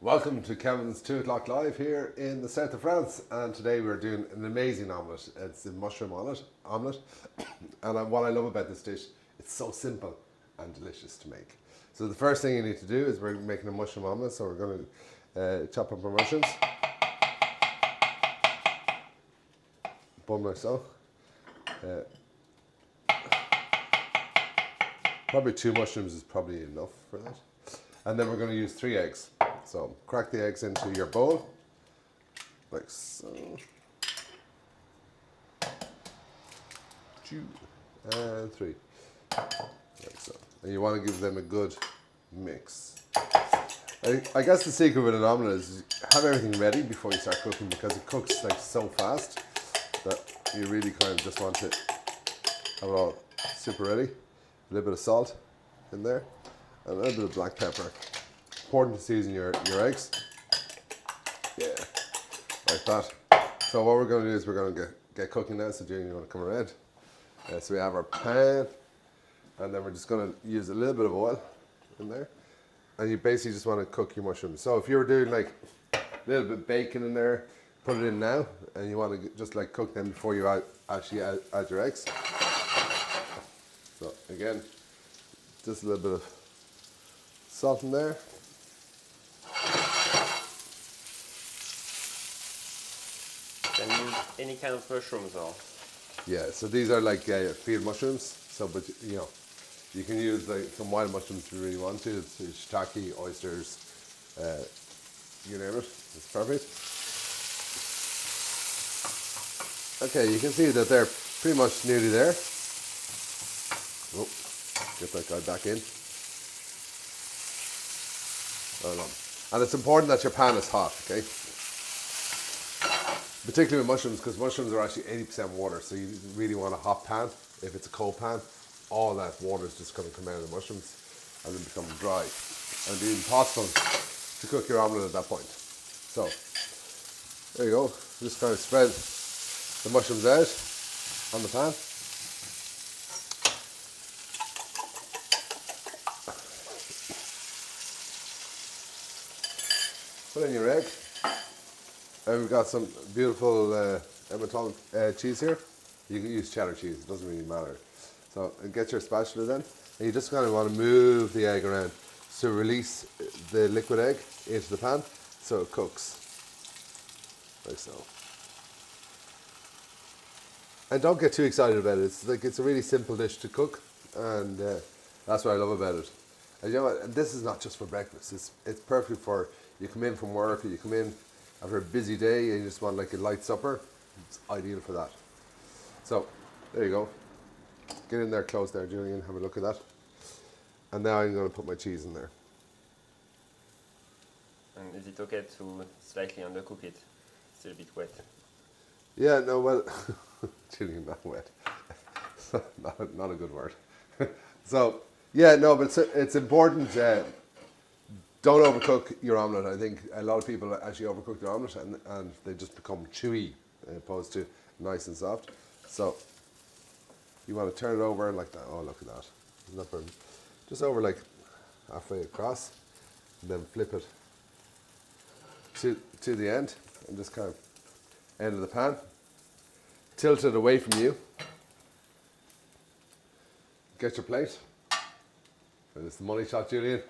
Welcome to Kevin's 2 o'clock live here in the south of France, and today we're doing an amazing omelette. It's a mushroom omelette. And what I love about this dish, it's so simple and delicious to make. So the first thing you need to do is we're making a mushroom omelette, so we're going to chop up our mushrooms. Boom, like so. Probably 2 mushrooms is probably enough for that. And then we're going to use 3 eggs. So crack the eggs into your bowl, like so. 2 and 3, like so. And you want to give them a good mix. I guess the secret with an omelette is have everything ready before you start cooking, because it cooks like so fast that you really kind of just want to have it all super ready. A little bit of salt in there and a little bit of black pepper. Important to season your eggs. Yeah, like that. So what we're going to do is we're going to get cooking now. So Julian, you want to come around? So we have our pan, and then we're just going to use a little bit of oil in there. And you basically just want to cook your mushrooms. So if you were doing like a little bit of bacon in there, put it in now, and you want to just like cook them before you actually add your eggs. So again, just a little bit of salt in there. Can you use any kind of mushrooms or? Yeah, so these are like field mushrooms. So, but you know, you can use like some wild mushrooms if you really want to. It's shiitake, oysters, you name it. It's perfect. Okay, you can see that they're pretty much nearly there. Oh, get that guy back in. And it's important that your pan is hot, okay? Particularly with mushrooms, because mushrooms are actually 80% water, so you really want a hot pan. If it's a cold pan, all that water is just going to come out of the mushrooms and then become dry. And it'd be impossible to cook your omelette at that point. So, there you go. Just kind of spread the mushrooms out on the pan. Put in your egg. And we've got some beautiful Emmental cheese here. You can use cheddar cheese, it doesn't really matter. So get your spatula then, and you just kind of want to move the egg around to release the liquid egg into the pan so it cooks, like so. And don't get too excited about it. It's a really simple dish to cook, and that's what I love about it. And you know what? And this is not just for breakfast. It's perfect for you come in from work, or you come in after a busy day and you just want like a light supper. It's ideal for that. So there you go. Get in there close there, Julian. Have a look at that. And now I'm going to put my cheese in there. And is it okay to slightly undercook it? It's a bit wet. Yeah, no, well, Julian, not wet. not a good word. So, yeah, no, but it's important. Don't overcook your omelette. I think a lot of people actually overcook their omelette and they just become chewy as opposed to nice and soft. So you want to turn it over like that. Oh, look at that. Isn't that brilliant? Just over like halfway across, and then flip it to the end, and just kind of end of the pan. Tilt it away from you. Get your plate. And it's the money shot, Julian.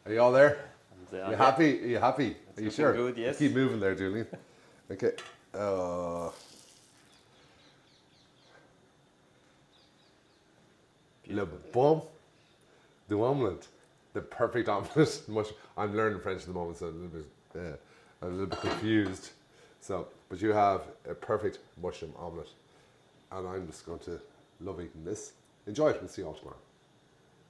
Are you all there? You happy? Are you happy? Are you sure? Good, yes. Keep moving there, Julian. Okay. Le bon de omelette. The perfect omelette. I'm learning French at the moment, so I'm a little bit confused. So, but you have a perfect mushroom omelette, and I'm just going to love eating this. Enjoy it. We'll see you all tomorrow.